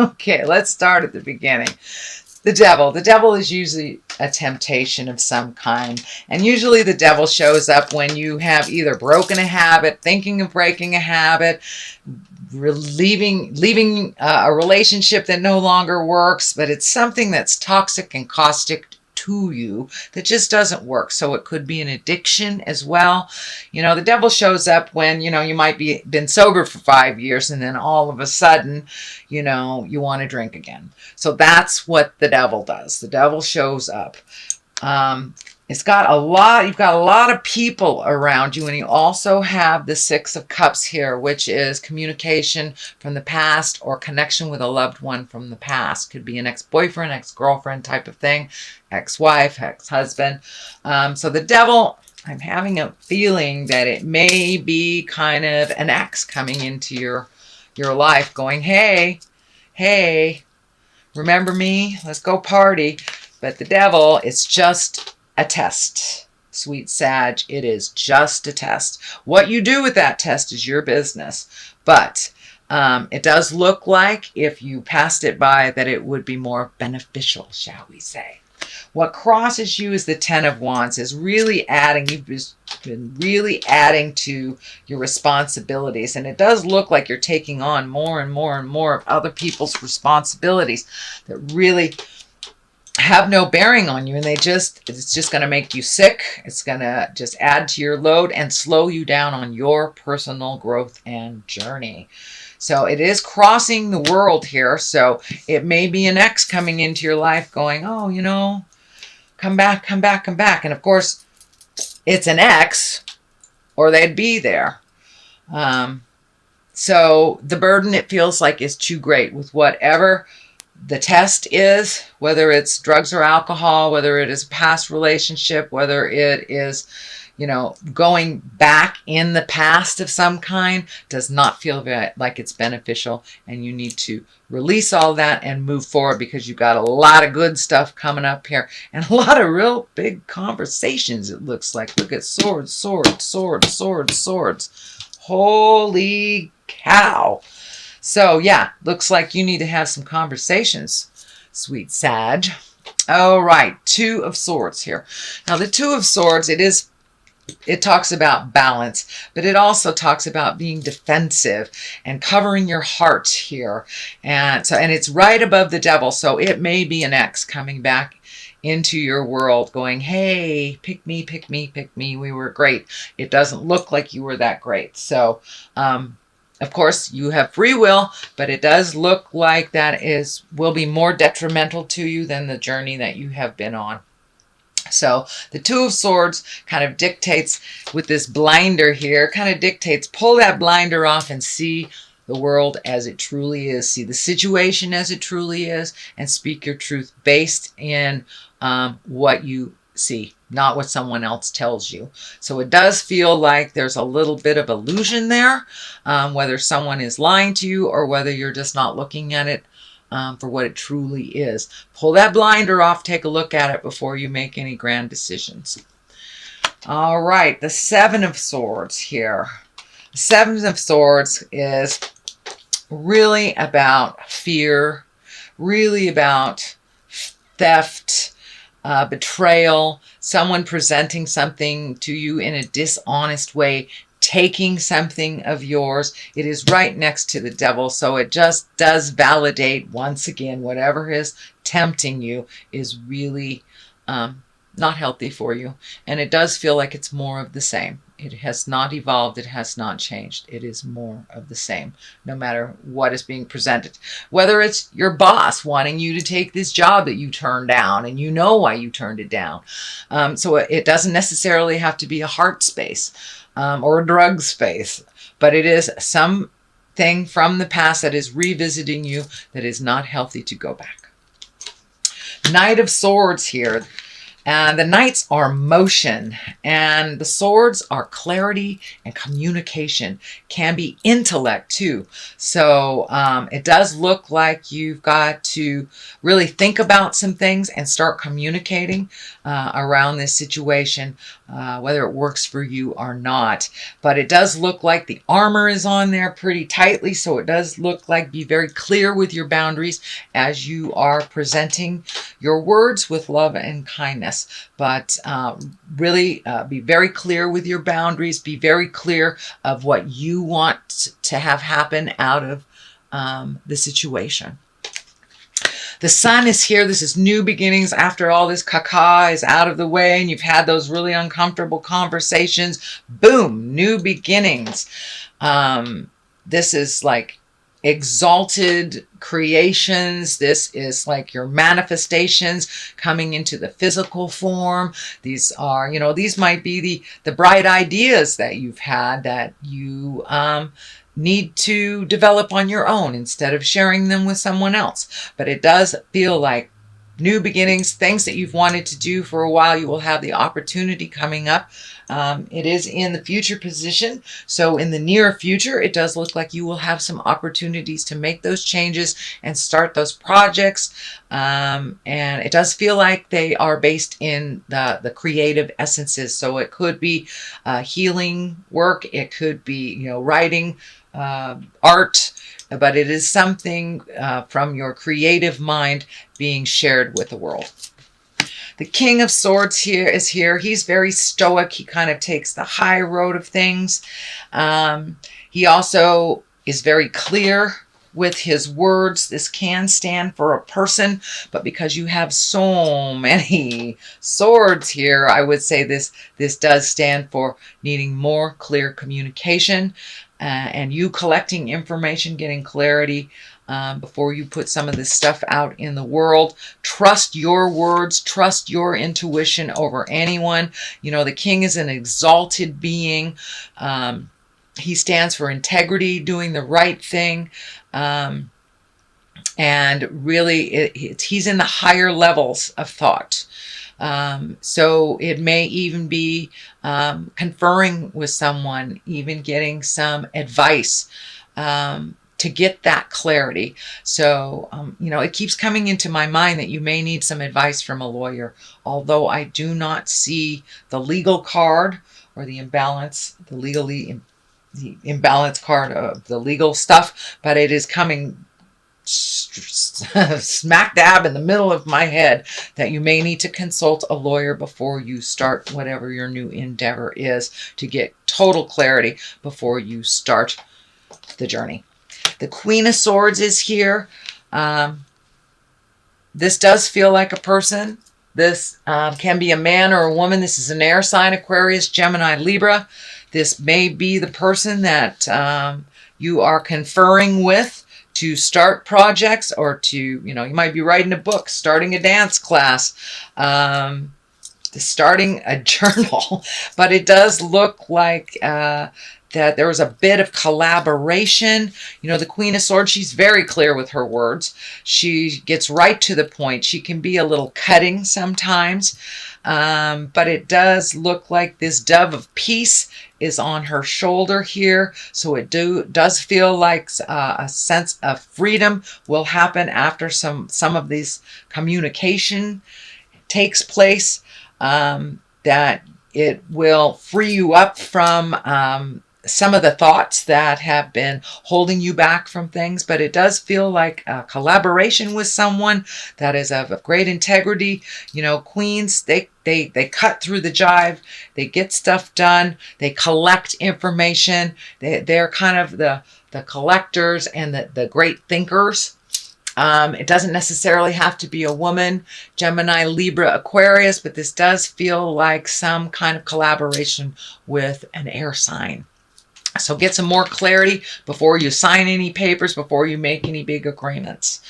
Okay, let's start at the beginning. The devil. The devil is usually a temptation of some kind. And usually the devil shows up when you have either broken a habit, thinking of breaking a habit, leaving a relationship that no longer works, but it's something that's toxic and caustic to you that just doesn't work. So it could be an addiction as well. You know, the devil shows up when, you know, you might be been sober for 5 years and then all of a sudden, you know, you want to drink again. So that's what the devil does. The devil shows up. You've got a lot of people around you, and you also have the Six of Cups here, which is communication from the past or connection with a loved one from the past. Could be an ex-boyfriend, ex-girlfriend type of thing, ex-wife, ex-husband. So the devil, I'm having a feeling that it may be kind of an ex coming into your life going, hey, remember me? Let's go party. But the devil is just a test, sweet Sag. It is just a test. What you do with that test is your business. But it does look like if you passed it by that it would be more beneficial, shall we say. What crosses you is the Ten of Wands, is really adding, you've been really adding to your responsibilities. And it does look like you're taking on more and more and more of other people's responsibilities that really have no bearing on you, and it's just going to make you sick. It's going to just add to your load and slow you down on your personal growth and journey. So it is crossing the world here. So it may be an ex coming into your life going, oh, you know, come back, come back, come back. And of course, it's an ex or they'd be there. So the burden, it feels like, is too great with whatever the test is, whether it's drugs or alcohol, whether it is a past relationship, whether it is, you know, going back in the past of some kind, does not feel like it's beneficial. And you need to release all that and move forward, because you've got a lot of good stuff coming up here and a lot of real big conversations, it looks like. Look at swords, swords, swords, swords, swords. Holy cow. So yeah, looks like you need to have some conversations, sweet Sag. All right, Two of Swords here. Now the Two of Swords, it talks about balance, but it also talks about being defensive and covering your heart here. And it's right above the devil. So it may be an ex coming back into your world going, hey, pick me, pick me, pick me. We were great. It doesn't look like you were that great. So, of course, you have free will, but it does look like that will be more detrimental to you than the journey that you have been on. So the Two of Swords kind of dictates, with this blinder here, kind of dictates, pull that blinder off and see the world as it truly is. See the situation as it truly is, and speak your truth based in what you see, not what someone else tells you. So it does feel like there's a little bit of illusion there, whether someone is lying to you or whether you're just not looking at it for what it truly is. Pull that blinder off, take a look at it before you make any grand decisions. All right, the Seven of Swords here. The Seven of Swords is really about fear, really about theft, betrayal, someone presenting something to you in a dishonest way, taking something of yours. It is right next to the devil, so it just does validate, once again, whatever is tempting you is really not healthy for you. And it does feel like it's more of the same. It has not evolved. It has not changed. It is more of the same, no matter what is being presented. Whether it's your boss wanting you to take this job that you turned down, and you know why you turned it down. So it doesn't necessarily have to be a heart space or a drug space, but it is something from the past that is revisiting you that is not healthy to go back. Knight of Swords here. The knights are motion, and the swords are clarity and communication. Can be intellect too. So it does look like you've got to really think about some things and start communicating around this situation, whether it works for you or not. But it does look like the armor is on there pretty tightly, so it does look like be very clear with your boundaries as you are presenting your words with love and kindness. But really be very clear with your boundaries. Be very clear of what you want to have happen out of the situation. The sun is here. This is new beginnings after all this caca is out of the way and you've had those really uncomfortable conversations. Boom, new beginnings. This is like exalted creations. This is like your manifestations coming into the physical form. These are, these might be the bright ideas that you've had that you need to develop on your own instead of sharing them with someone else. But it does feel like new beginnings, things that you've wanted to do for a while. You will have the opportunity coming up. It is in the future position. So in the near future, it does look like you will have some opportunities to make those changes and start those projects. And it does feel like they are based in the creative essences. So it could be healing work. It could be, writing, art, but it is something from your creative mind being shared with the world. The King of Swords here is here. He's very stoic. He kind of takes the high road of things. He also is very clear with his words. This can stand for a person, but because you have so many swords here, I would say this does stand for needing more clear communication and you collecting information, getting clarity before you put some of this stuff out in the world. Trust your words, trust your intuition over anyone. The king is an exalted being. He stands for integrity, doing the right thing. And really, he's in the higher levels of thought. So it may even be conferring with someone, even getting some advice to get that clarity. So, it keeps coming into my mind that you may need some advice from a lawyer, although I do not see the legal card or the imbalance, the imbalance card of the legal stuff, but it is coming smack dab in the middle of my head that you may need to consult a lawyer before you start whatever your new endeavor is, to get total clarity before you start the journey. The Queen of Swords is here. This does feel like a person. This can be a man or a woman. This is an air sign, Aquarius, Gemini, Libra. This may be the person that you are conferring with to start projects, or to, you might be writing a book, starting a dance class, starting a journal. But it does look like that there was a bit of collaboration. The Queen of Swords, she's very clear with her words. She gets right to the point. She can be a little cutting sometimes. But it does look like this dove of peace is on her shoulder here. So it does feel like a sense of freedom will happen after some of these communication takes place, that it will free you up from some of the thoughts that have been holding you back from things. But it does feel like a collaboration with someone that is of great integrity. Queens, they cut through the jive. They get stuff done. They collect information. They're kind of the collectors and the great thinkers. It doesn't necessarily have to be a woman, Gemini, Libra, Aquarius, but this does feel like some kind of collaboration with an air sign. So get some more clarity before you sign any papers, before you make any big agreements.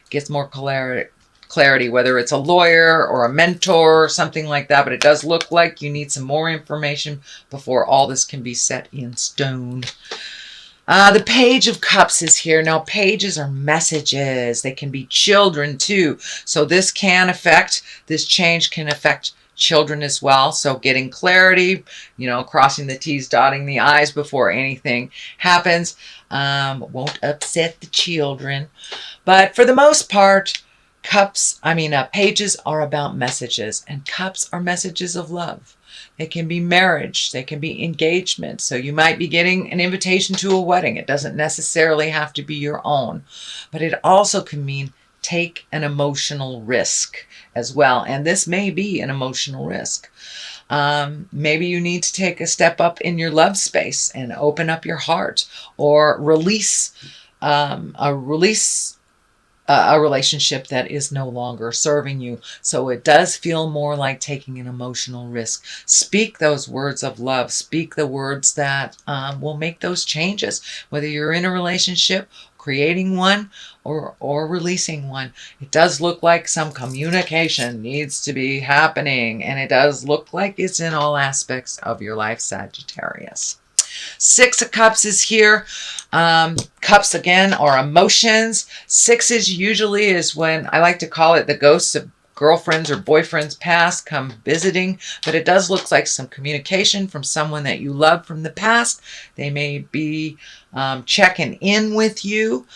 Get more clarity, whether it's a lawyer or a mentor or something like that. But it does look like you need some more information before all this can be set in stone. The Page of Cups is here. Now, pages are messages. They can be children too. So this change can affect children as well. So getting clarity, crossing the T's, dotting the I's before anything happens won't upset the children. But for the most part, pages are about messages, and cups are messages of love. They can be marriage. They can be engagement. So you might be getting an invitation to a wedding. It doesn't necessarily have to be your own, but it also can mean take an emotional risk as well. And this may be an emotional risk. Maybe you need to take a step up in your love space and open up your heart, or release a relationship that is no longer serving you. So it does feel more like taking an emotional risk. Speak those words of love. Speak the words that will make those changes, whether you're in a relationship, creating one, or releasing one. It does look like some communication needs to be happening, and it does look like it's in all aspects of your life, Sagittarius. Six of Cups is here. Cups, again, are emotions. Sixes usually is when, I like to call it, the ghosts of girlfriends or boyfriends past come visiting. But it does look like some communication from someone that you love from the past. They may be checking in with you.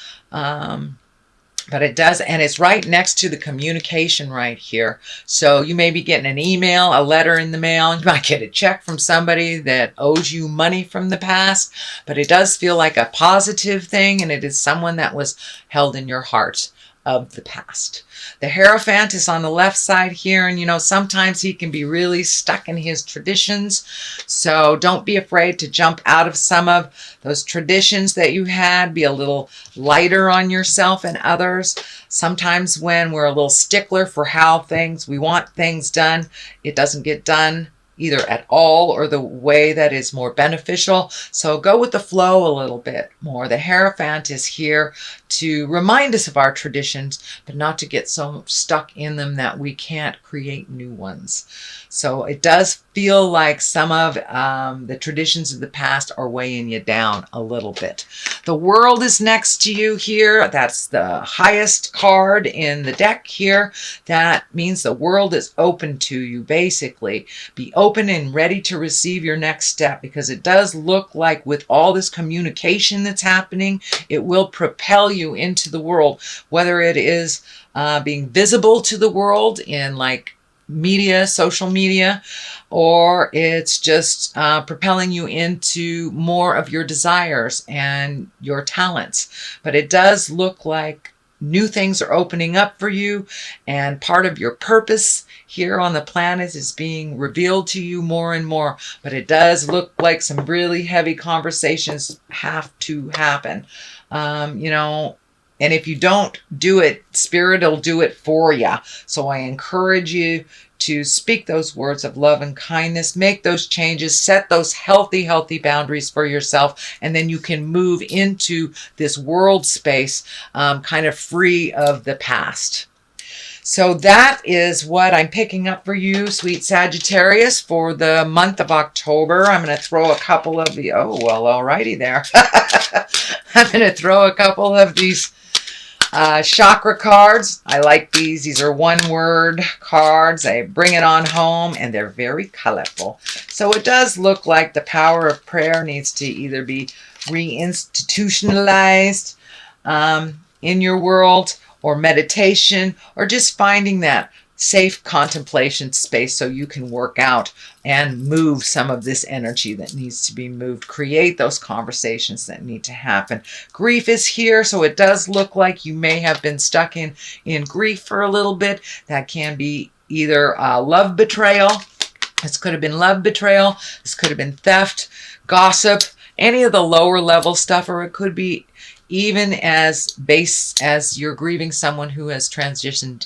But it does, and it's right next to the communication right here. So you may be getting an email, a letter in the mail. You might get a check from somebody that owes you money from the past. But it does feel like a positive thing, and it is someone that was held in your heart of the past. The Hierophant is on the left side here, and sometimes he can be really stuck in his traditions. So don't be afraid to jump out of some of those traditions that you had. Be a little lighter on yourself and others. Sometimes when we're a little stickler for how we want things done, it doesn't get done either at all or the way that is more beneficial. So go with the flow a little bit more. The Hierophant is here to remind us of our traditions, but not to get so stuck in them that we can't create new ones. So it does feel like some of the traditions of the past are weighing you down a little bit. The World is next to you here. That's the highest card in the deck here. That means the world is open to you, basically. Be open and ready to receive your next step, because it does look like with all this communication that's happening, it will propel you into the world, whether it is being visible to the world in like media, social media, or it's just propelling you into more of your desires and your talents. But it does look like new things are opening up for you, and part of your purpose here on the planet is being revealed to you more and more. But it does look like some really heavy conversations have to happen. And if you don't do it, Spirit will do it for you. So I encourage you to speak those words of love and kindness, make those changes, set those healthy boundaries for yourself, and then you can move into this world space kind of free of the past. So that is what I'm picking up for you, sweet Sagittarius, for the month of October. I'm going to throw a couple of the, alrighty there. I'm going to throw a couple of these chakra cards. I like these. These are one-word cards. They bring it on home, and they're very colorful. So it does look like the power of prayer needs to either be reinstitutionalized in your world, or meditation, or just finding that safe contemplation space so you can work out and move some of this energy that needs to be moved. Create those conversations that need to happen. Grief is here, so it does look like you may have been stuck in grief for a little bit. That can be either love betrayal. This could have been love betrayal. This could have been theft, gossip, any of the lower level stuff, or it could be even as base as you're grieving someone who has transitioned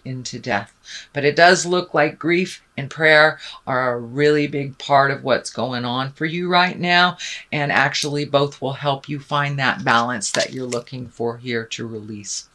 into death. But it does look like grief and prayer are a really big part of what's going on for you right now, and actually both will help you find that balance that you're looking for here to release.